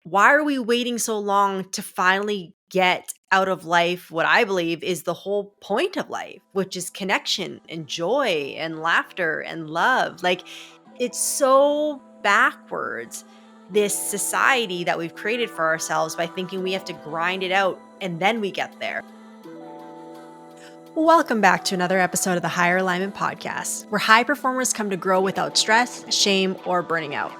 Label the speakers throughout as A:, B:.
A: why are we waiting so long to finally get out of life what I believe is the whole point of life, which is connection and joy and laughter and love? Like, it's so backwards, this society that we've created for ourselves by thinking we have to grind it out and then we get there. Welcome back to another episode of the Higher Alignment Podcast, where high performers come to grow without stress, shame, or burning out.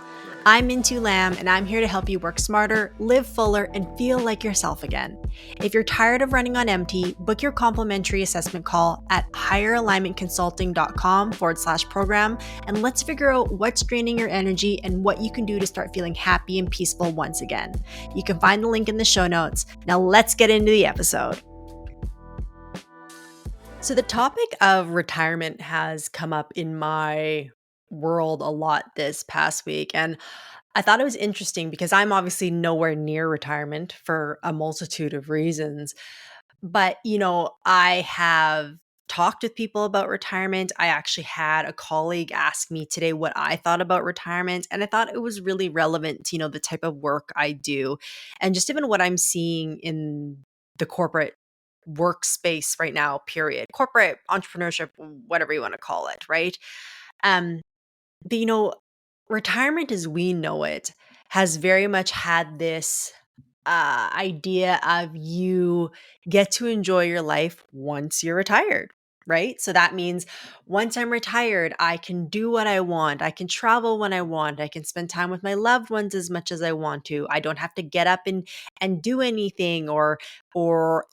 A: I'm Minh-Thu Lam, and I'm here to help you work smarter, live fuller, and feel like yourself again. If you're tired of running on empty, book your complimentary assessment call at higheralignmentconsulting.com/program, and let's figure out what's draining your energy and what you can do to start feeling happy and peaceful once again. You can find the link in the show notes. Now let's get into the episode. So the topic of retirement has come up in my world a lot this past week. And I thought it was interesting because I'm obviously nowhere near retirement for a multitude of reasons. But, I have talked with people about retirement. I actually had a colleague ask me today what I thought about retirement. And I thought it was really relevant to, the type of work I do and just even what I'm seeing in the corporate workspace right now, period. Corporate entrepreneurship, whatever you want to call it, right? Um, but retirement as we know it has very much had this idea of you get to enjoy your life once you're retired, right? So that means once I'm retired, I can do what I want. I can travel when I want. I can spend time with my loved ones as much as I want to. I don't have to get up and do anything or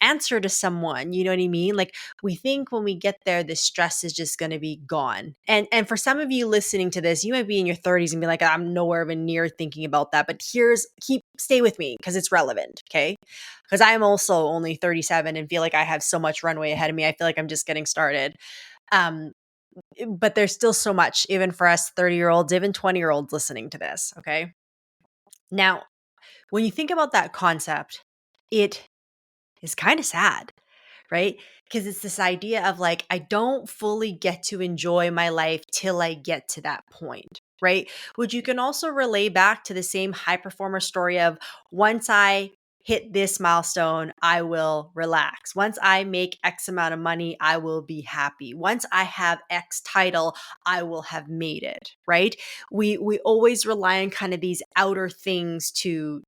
A: answer to someone. You know what I mean? Like, we think when we get there, the stress is just going to be gone. And for some of you listening to this, you might be in your 30s and be like, I'm nowhere even near thinking about that. But stay with me because it's relevant. Okay. Because I am also only 37 and feel like I have so much runway ahead of me. I feel like I'm just getting started. Um, but there's still so much, even for us 30-year-olds, even 20-year-olds listening to this. Okay. Now, when you think about that concept, it is kind of sad, right? Because it's this idea of like, I don't fully get to enjoy my life till I get to that point, right? Which you can also relay back to the same high performer story of once I hit this milestone, I will relax. Once I make X amount of money, I will be happy. Once I have X title, I will have made it, right? We always rely on kind of these outer things to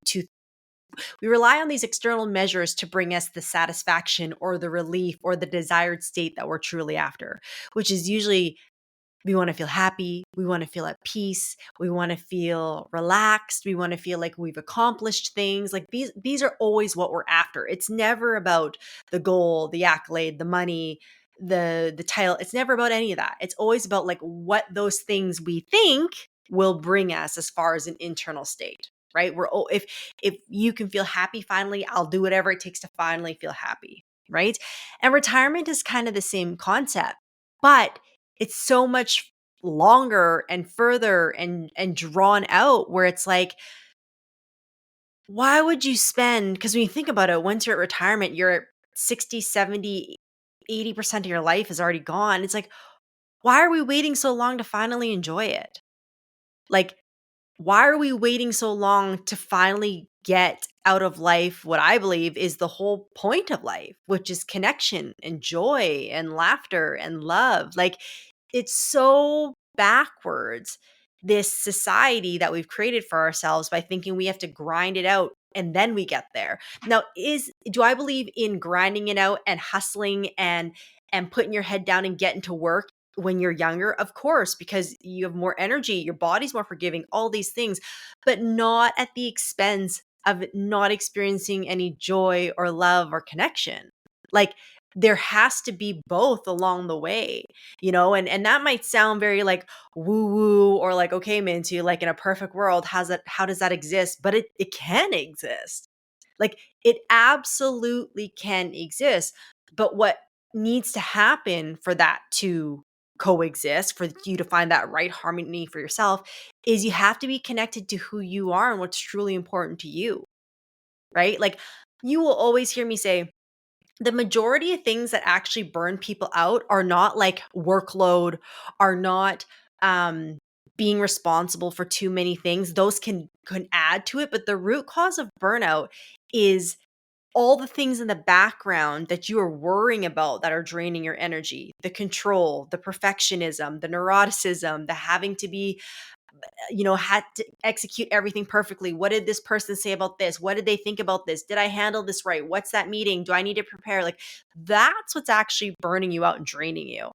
A: we rely on these external measures to bring us the satisfaction or the relief or the desired state that we're truly after, which is usually we want to feel happy, we want to feel at peace, we want to feel relaxed, we want to feel like we've accomplished things. Like these are always what we're after. It's never about the goal, the accolade, the money, the title. It's never about any of that. It's always about like what those things we think will bring us as far as an internal state, right? If you can feel happy finally, I'll do whatever it takes to finally feel happy, right? And retirement is kind of the same concept, but it's so much longer and further and drawn out, where it's like, why would you spend, because when you think about it, once you're at retirement, you're at 60, 70, 80% of your life is already gone. It's like, why are we waiting so long to finally enjoy it? Like, why are we waiting so long to finally get out of life what I believe is the whole point of life, which is connection and joy and laughter and love? Like, it's so backwards, this society that we've created for ourselves by thinking we have to grind it out and then we get there. Now, do I believe in grinding it out and hustling and putting your head down and getting to work when you're younger? Of course, because you have more energy, your body's more forgiving, all these things, but not at the expense of not experiencing any joy or love or connection. Like, there has to be both along the way, and that might sound very like woo woo or like, okay, Minty, like in a perfect world, how does that exist? But it can exist. Like, it absolutely can exist. But what needs to happen for that to coexist, for you to find that right harmony for yourself, is you have to be connected to who you are and what's truly important to you, right? Like, you will always hear me say, the majority of things that actually burn people out are not like workload, are not being responsible for too many things, those can add to it. But the root cause of burnout is all the things in the background that you are worrying about that are draining your energy: the control, the perfectionism, the neuroticism, the having to be, had to execute everything perfectly. What did this person say about this? What did they think about this? Did I handle this right? What's that meeting? Do I need to prepare? Like, that's what's actually burning you out and draining you.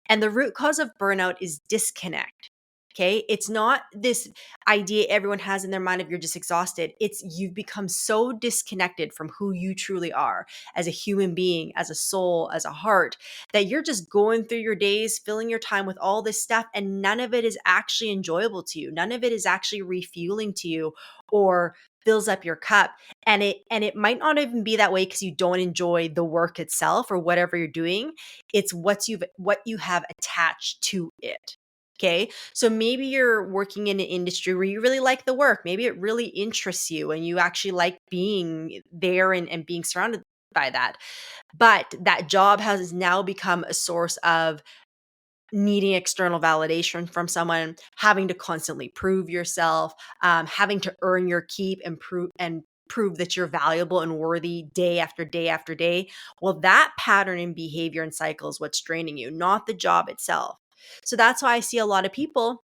A: And the root cause of burnout is disconnect. Okay. It's not this idea everyone has in their mind of you're just exhausted. It's you've become so disconnected from who you truly are as a human being, as a soul, as a heart, that you're just going through your days, filling your time with all this stuff, and none of it is actually enjoyable to you. None of it is actually refueling to you or fills up your cup. And it might not even be that way because you don't enjoy the work itself or whatever you're doing. It's what you have attached to it. Okay. So maybe you're working in an industry where you really like the work. Maybe it really interests you and you actually like being there and being surrounded by that. But that job has now become a source of needing external validation from someone, having to constantly prove yourself, having to earn your keep and prove that you're valuable and worthy day after day after day. Well, that pattern in behavior and cycle is what's draining you, not the job itself. So that's why I see a lot of people,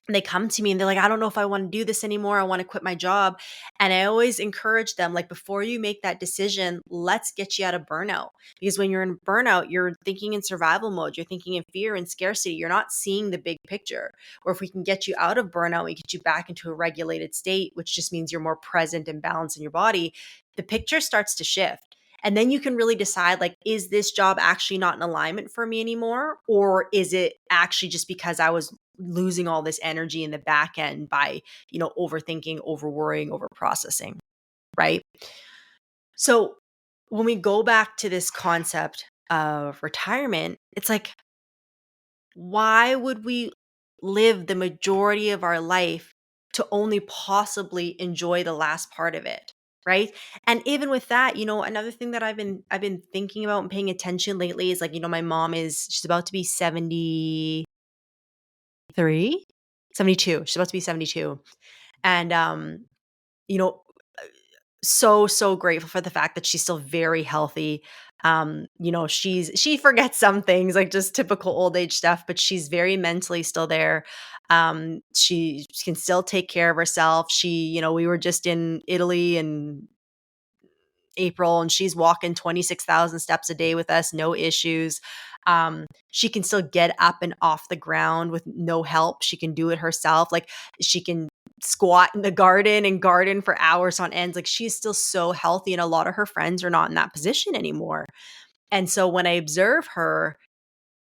A: they come to me and they're like, I don't know if I want to do this anymore. I want to quit my job. And I always encourage them, like, before you make that decision, let's get you out of burnout. Because when you're in burnout, you're thinking in survival mode, you're thinking in fear and scarcity. You're not seeing the big picture. Or if we can get you out of burnout, we get you back into a regulated state, which just means you're more present and balanced in your body, the picture starts to shift. And then you can really decide, like, is this job actually not in alignment for me anymore? Or is it actually just because I was losing all this energy in the back end by, overthinking, over worrying, over processing, right? So when we go back to this concept of retirement, it's like, why would we live the majority of our life to only possibly enjoy the last part of it? Right. And even with that, another thing that I've been thinking about and paying attention lately is, like, my mom she's about to be 73, 72. She's about to be 72. And you know, so grateful for the fact that she's still very healthy. She forgets some things, like just typical old age stuff, but she's very mentally still there. She can still take care of herself. We were just in Italy in April, and she's walking 26,000 steps a day with us, no issues. She can still get up and off the ground with no help. She can do it herself. Like, she can squat in the garden and garden for hours on ends. Like, she's still so healthy, and a lot of her friends are not in that position anymore. And so when I observe her,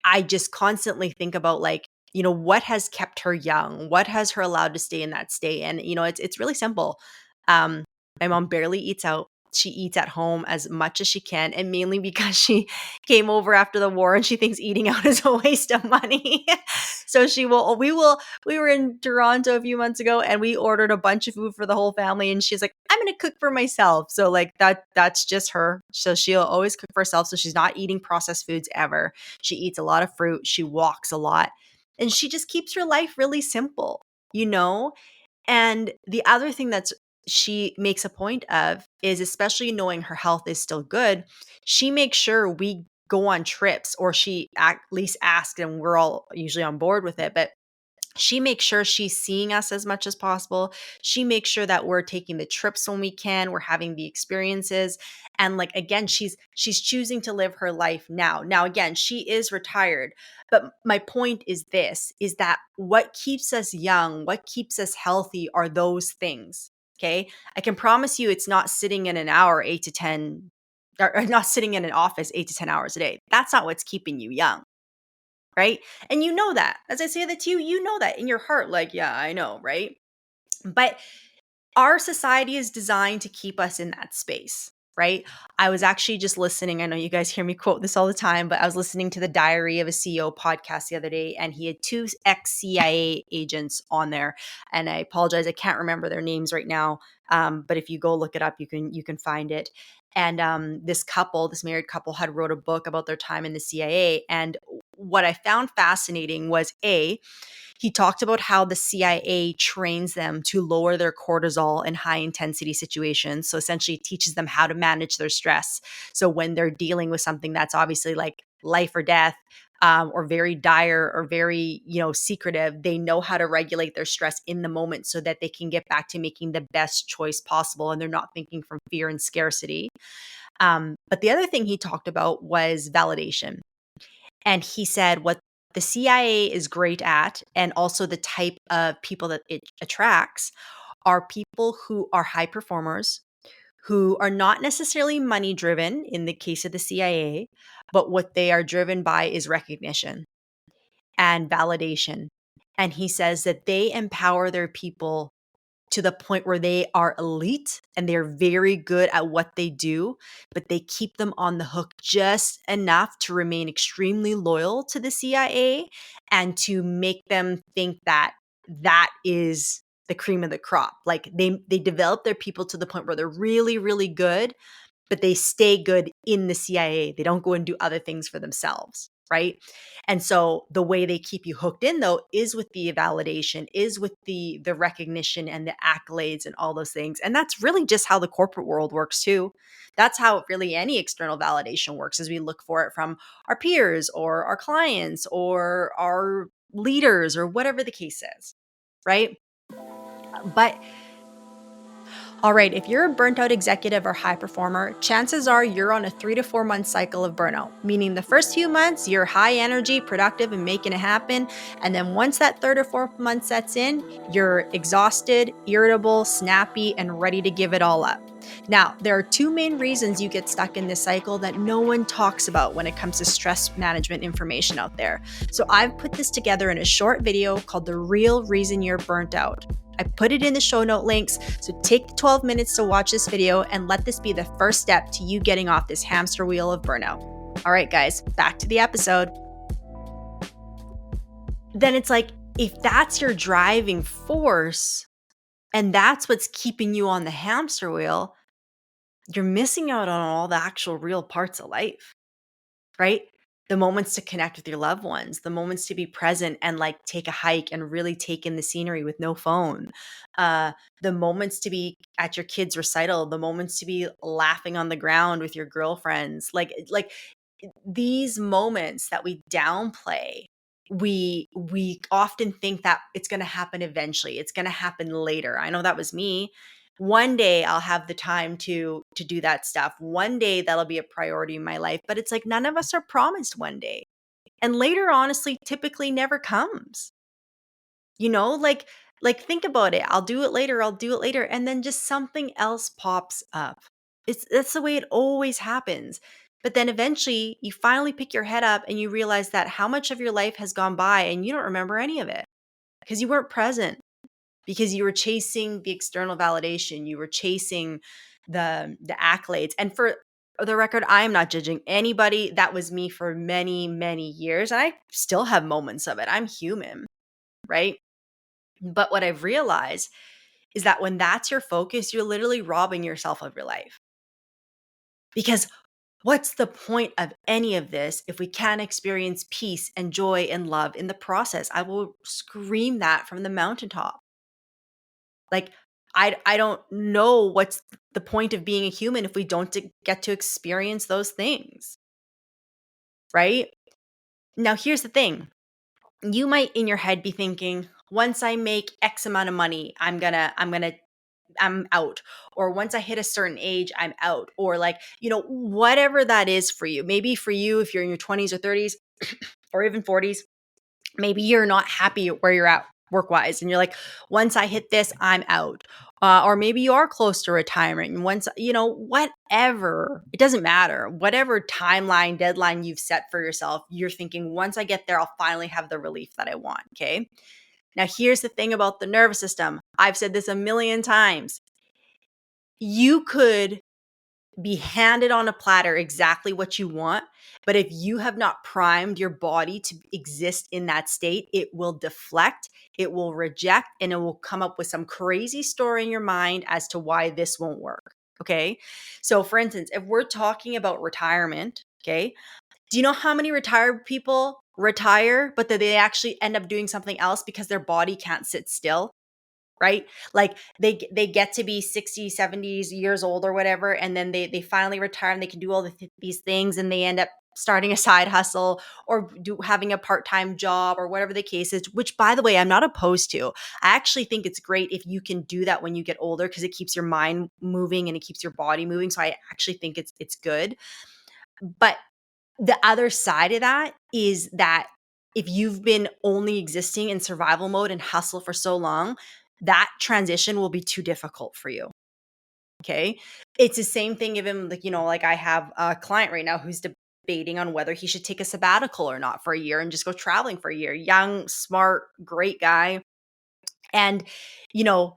A: I just constantly think about, like, what has kept her young? What has her allowed to stay in that state? And it's really simple. Um, my mom barely eats out. She eats at home as much as she can, and mainly because she came over after the war and she thinks eating out is a waste of money. So we were in Toronto a few months ago and we ordered a bunch of food for the whole family, and she's like, I'm going to cook for myself. So, like, that's just her. So she'll always cook for herself. So she's not eating processed foods ever. She eats a lot of fruit. She walks a lot. And she just keeps her life really simple, you know? And the other thing that's she makes a point of is, especially knowing her health is still good, she makes sure we go on trips, or she at least asks, and we're all usually on board with it. But she makes sure she's seeing us as much as possible. She makes sure that we're taking the trips when we can, we're having the experiences. And, like, again, she's choosing to live her life now. Now, again, she is retired. But my point is this, is that what keeps us young, what keeps us healthy are those things. Okay. I can promise you it's not sitting in an hour, 8 to 10, or not sitting in an office 8 to 10 hours a day. That's not what's keeping you young. Right? And you know that. As I say that to you, you know that in your heart, like, yeah, I know, right? But our society is designed to keep us in that space, right? I was actually just listening. I know you guys hear me quote this all the time, but I was listening to the Diary of a CEO podcast the other day, and he had two ex-CIA agents on there. And I apologize, I can't remember their names right now. But if you go look it up, you can find it. And this married couple, had wrote a book about their time in the CIA. And what I found fascinating was he talked about how the CIA trains them to lower their cortisol in high intensity situations. So essentially, it teaches them how to manage their stress. So when they're dealing with something that's obviously like life or death, or very dire or very, secretive, they know how to regulate their stress in the moment so that they can get back to making the best choice possible and they're not thinking from fear and scarcity. But the other thing he talked about was validation. And he said what the CIA is great at, and also the type of people that it attracts, are people who are high performers, who are not necessarily money driven in the case of the CIA, but what they are driven by is recognition and validation. And he says that they empower their people to the point where they are elite and they're very good at what they do, but they keep them on the hook just enough to remain extremely loyal to the CIA and to make them think that that is the cream of the crop. Like they develop their people to the point where they're really, really good, but they stay good in the CIA. They don't go and do other things for themselves, right? And so the way they keep you hooked in though is with the validation, is with the recognition and the accolades and all those things. And that's really just how the corporate world works too. That's how really any external validation works, is we look for it from our peers or our clients or our leaders or whatever the case is, right? But all right, if you're a burnt out executive or high performer, chances are you're on a 3 to 4 month cycle of burnout, meaning the first few months you're high energy, productive, and making it happen. And then once that third or fourth month sets in, you're exhausted, irritable, snappy, and ready to give it all up. Now, there are two main reasons you get stuck in this cycle that no one talks about when it comes to stress management information out there. So I've put this together in a short video called The Real Reason You're Burnt Out. I put it in the show note links, so take 12 minutes to watch this video and let this be the first step to you getting off this hamster wheel of burnout. All right, guys, back to the episode. Then it's like, if that's your driving force and that's what's keeping you on the hamster wheel, you're missing out on all the actual real parts of life, right? The moments to connect with your loved ones, the moments to be present and like take a hike and really take in the scenery with no phone, the moments to be at your kids' recital, the moments to be laughing on the ground with your girlfriends, like these moments that we downplay. We often think that it's going to happen eventually. It's going to happen later. I know that was me. One day I'll have the time to do that stuff. One day that'll be a priority in my life, but it's like none of us are promised one day. And later honestly typically never comes. You know, like think about it. I'll do it later, I'll do it later, and then just something else pops up. That's the way it always happens. But then eventually you finally pick your head up and you realize that how much of your life has gone by and you don't remember any of it because you weren't present, because you were chasing the external validation, you were chasing the accolades. And for the record, I am not judging anybody. That was me for many, many years, and I still have moments of it. I'm human, right? But what I've realized is that when that's your focus, you're literally robbing yourself of your life. Because what's the point of any of this if we can't experience peace and joy and love in the process? I will scream that from the mountaintop. Like, I don't know what's the point of being a human if we don't get to experience those things, right? Now, here's the thing. You might in your head be thinking, once I make X amount of money, I'm out. Or once I hit a certain age, I'm out. Or like, whatever that is for you. Maybe for you, if you're in your 20s or 30s or even 40s, maybe you're not happy where you're at work wise. And you're like, once I hit this, I'm out. Or maybe you are close to retirement. And once, whatever, it doesn't matter. Whatever timeline, deadline you've set for yourself, you're thinking, once I get there, I'll finally have the relief that I want. Okay. Now, here's the thing about the nervous system. I've said this a million times. You could be handed on a platter exactly what you want, but if you have not primed your body to exist in that state, it will deflect, it will reject, and it will come up with some crazy story in your mind as to why this won't work. Okay. So, for instance, if we're talking about retirement, okay, do you know how many retired people retire, but that they actually end up doing something else because their body can't sit still, right? Like they get to be 60, 70s years old or whatever, and then they finally retire and they can do all these things, and they end up starting a side hustle or having a part-time job or whatever the case is, which by the way, I'm not opposed to. I actually think it's great if you can do that when you get older because it keeps your mind moving and it keeps your body moving. So I actually think it's good. But the other side of that is that if you've been only existing in survival mode and hustle for so long, that transition will be too difficult for you. Okay. It's the same thing, even like, like I have a client right now who's debating on whether he should take a sabbatical or not for a year and just go traveling for a year. Young, smart, great guy. And, you know,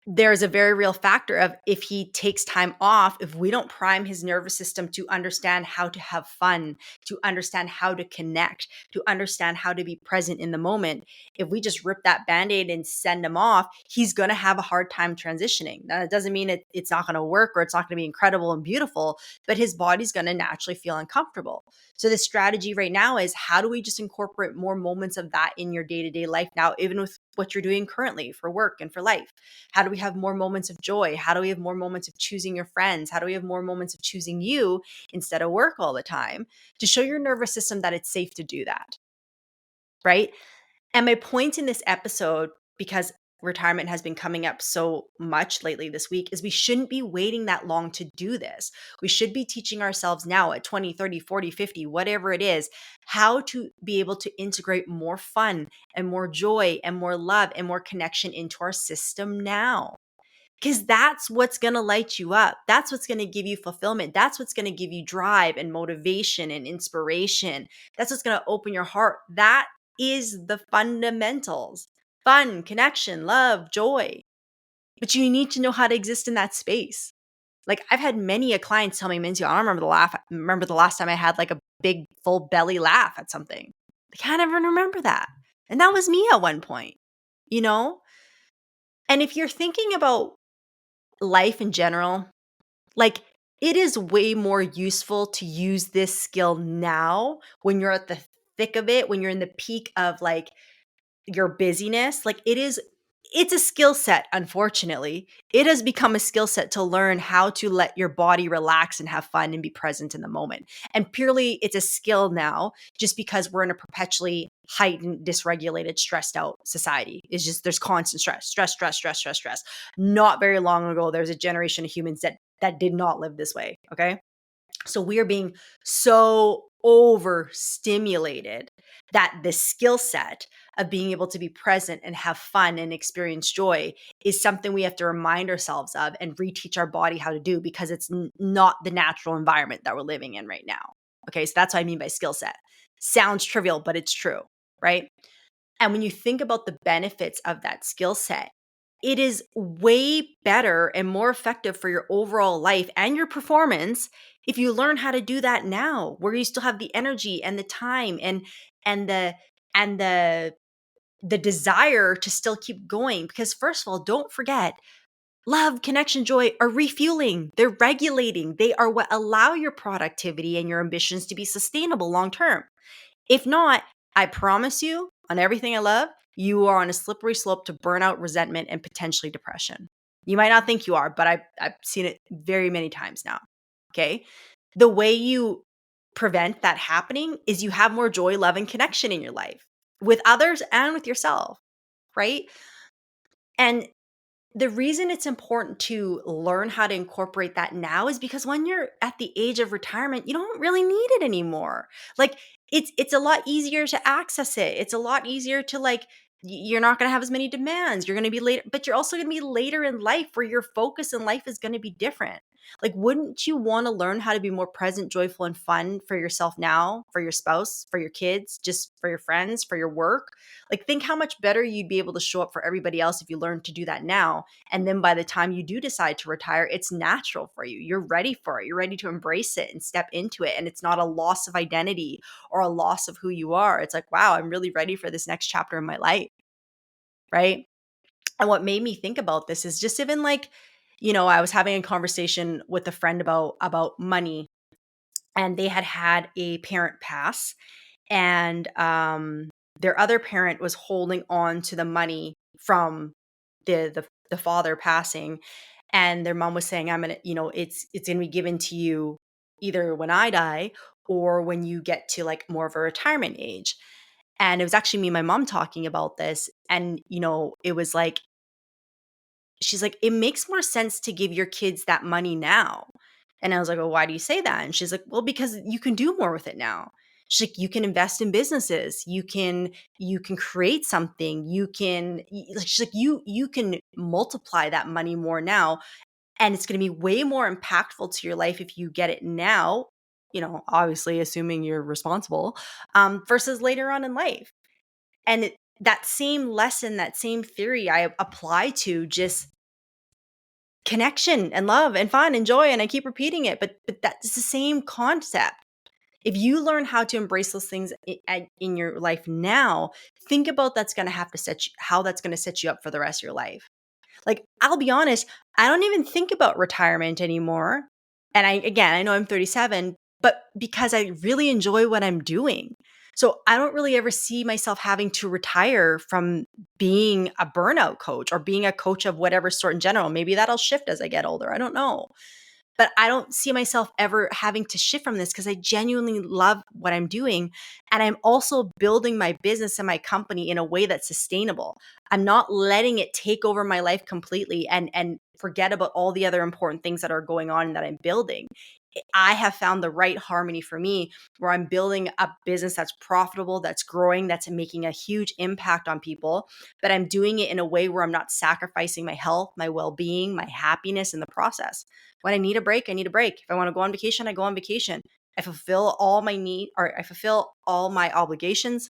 A: there's a very real factor of if he takes time off, if we don't prime his nervous system to understand how to have fun, to understand how to connect, to understand how to be present in the moment, if we just rip that band-aid and send him off, he's going to have a hard time transitioning. Now, that doesn't mean it's not going to work or it's not going to be incredible and beautiful, but his body's going to naturally feel uncomfortable. So the strategy right now is how do we just incorporate more moments of that in your day-to-day life now, even with what you're doing currently for work and for life? How do we have more moments of joy? How do we have more moments of choosing your friends? How do we have more moments of choosing you instead of work all the time to show your nervous system that it's safe to do that? Right. And my point in this episode, because retirement has been coming up so much lately this week, is we shouldn't be waiting that long to do this. We should be teaching ourselves now at 20, 30, 40, 50, whatever it is, how to be able to integrate more fun and more joy and more love and more connection into our system now. Because that's what's going to light you up. That's what's going to give you fulfillment. That's what's going to give you drive and motivation and inspiration. That's what's going to open your heart. That is the fundamentals: fun, connection, love, joy. But you need to know how to exist in that space. Like I've had many a clients tell me, Minzy, I don't remember the last time I had like a big full belly laugh at something. I can't even remember that. And that was me at one point, you know? And if you're thinking about life in general, like it is way more useful to use this skill now when you're at the thick of it, when you're in the peak of like your busyness. Like it's a skill set, unfortunately. It has become a skill set to learn how to let your body relax and have fun and be present in the moment. And purely it's a skill now just because we're in a perpetually heightened, dysregulated, stressed out society. It's just there's constant stress, stress, stress, stress, stress, stress. Not very long ago, there was a generation of humans that did not live this way. Okay. So we are being so overstimulated that the skill set of being able to be present and have fun and experience joy is something we have to remind ourselves of and reteach our body how to do because it's not the natural environment that we're living in right now. Okay, so that's what I mean by skill set. Sounds trivial, but it's true, right? And when you think about the benefits of that skill set, it is way better and more effective for your overall life and your performance if you learn how to do that now, where you still have the energy and the time and the and the desire to still keep going. Because first of all, don't forget, love, connection, joy are refueling. They're regulating. They are what allow your productivity and your ambitions to be sustainable long term. If not, I promise you, on everything I love, you are on a slippery slope to burnout, resentment, and potentially depression. You might not think you are, but I've seen it very many times now. Okay. The way you prevent that happening is you have more joy, love, and connection in your life with others and with yourself. Right. And the reason it's important to learn how to incorporate that now is because when you're at the age of retirement, you don't really need it anymore. Like it's a lot easier to access it. It's a lot easier to like you're not going to have as many demands. You're going to be later, but you're also going to be later in life where your focus in life is going to be different. Like wouldn't you want to learn how to be more present, joyful and fun for yourself now, for your spouse, for your kids, just for your friends, for your work? Like think how much better you'd be able to show up for everybody else if you learn to do that now, and then by the time you do decide to retire, it's natural for you. You're ready for it. You're ready to embrace it and step into it. And it's not a loss of identity or a loss of who you are. It's like, wow, I'm really ready for this next chapter in my life. Right. And what made me think about this is just even like, I was having a conversation with a friend about money, and they had had a parent pass. and their other parent was holding on to the money from the father passing, and their mom was saying, "I'm gonna, it's gonna be given to you either when I die or when you get to like more of a retirement age." And it was actually me and my mom talking about this, and it was like, she's like, "It makes more sense to give your kids that money now." And I was like, "Well, why do you say that?" And she's like, "Well, because you can do more with it now." She's like, "You can invest in businesses. You can create something. She's like, you can multiply that money more now, and it's going to be way more impactful to your life if you get it now, obviously assuming you're responsible, versus later on in life." And that same lesson, that same theory I apply to just connection and love and fun and joy, and I keep repeating it, but that's the same concept. If you learn how to embrace those things in your life now, think about how that's going to set you up for the rest of your life. Like, I'll be honest, I don't even think about retirement anymore. And I know I'm 37, but because I really enjoy what I'm doing. So I don't really ever see myself having to retire from being a burnout coach or being a coach of whatever sort in general. Maybe that'll shift as I get older. I don't know. But I don't see myself ever having to shift from this because I genuinely love what I'm doing. And I'm also building my business and my company in a way that's sustainable. I'm not letting it take over my life completely and forget about all the other important things that are going on and that I'm building. I have found the right harmony for me where I'm building a business that's profitable, that's growing, that's making a huge impact on people, but I'm doing it in a way where I'm not sacrificing my health, my well-being, my happiness in the process. When I need a break, I need a break. If I want to go on vacation, I go on vacation. I fulfill all my obligations.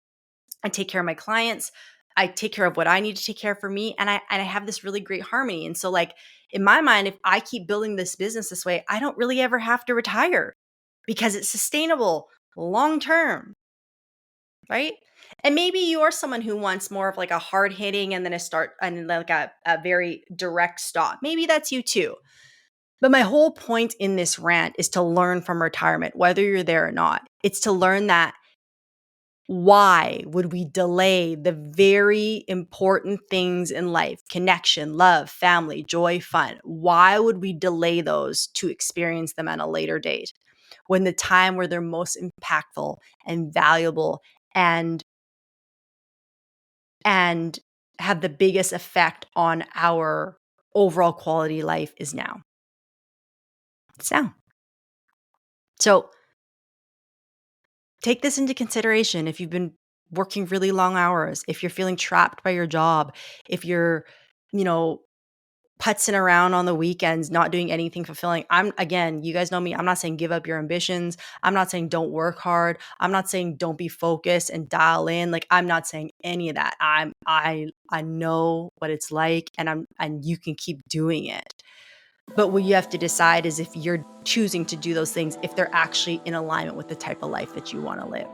A: I take care of my clients. I take care of what I need to take care of for me. And I have this really great harmony. And so, like, in my mind, if I keep building this business this way, I don't really ever have to retire because it's sustainable long term, right? And maybe you're someone who wants more of like a hard hitting and then a very direct stop. Maybe that's you too. But my whole point in this rant is to learn from retirement, whether you're there or not. It's to learn that why would we delay the very important things in life? Connection, love, family, joy, fun. Why would we delay those to experience them at a later date when the time where they're most impactful and valuable and and have the biggest effect on our overall quality of life is now? It's now. So take this into consideration if you've been working really long hours, if you're feeling trapped by your job, if you're, you know, putzing around on the weekends, not doing anything fulfilling. Again, you guys know me. I'm not saying give up your ambitions. I'm not saying don't work hard. I'm not saying don't be focused and dial in. Like, I'm not saying any of that. I know what it's like, and you can keep doing it. But what you have to decide is if you're choosing to do those things, if they're actually in alignment with the type of life that you want to live.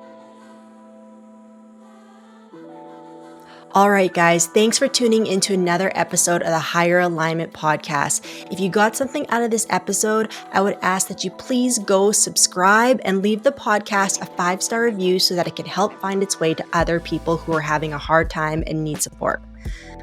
A: All right, guys, thanks for tuning into another episode of the Higher Alignment Podcast. If you got something out of this episode, I would ask that you please go subscribe and leave the podcast a 5-star review so that it can help find its way to other people who are having a hard time and need support.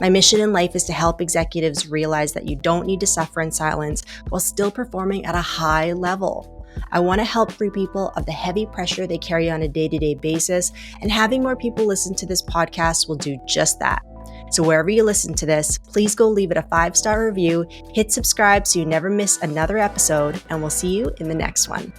A: My mission in life is to help executives realize that you don't need to suffer in silence while still performing at a high level. I want to help free people of the heavy pressure they carry on a day-to-day basis, and having more people listen to this podcast will do just that. So wherever you listen to this, please go leave it a 5-star review, hit subscribe so you never miss another episode, and we'll see you in the next one.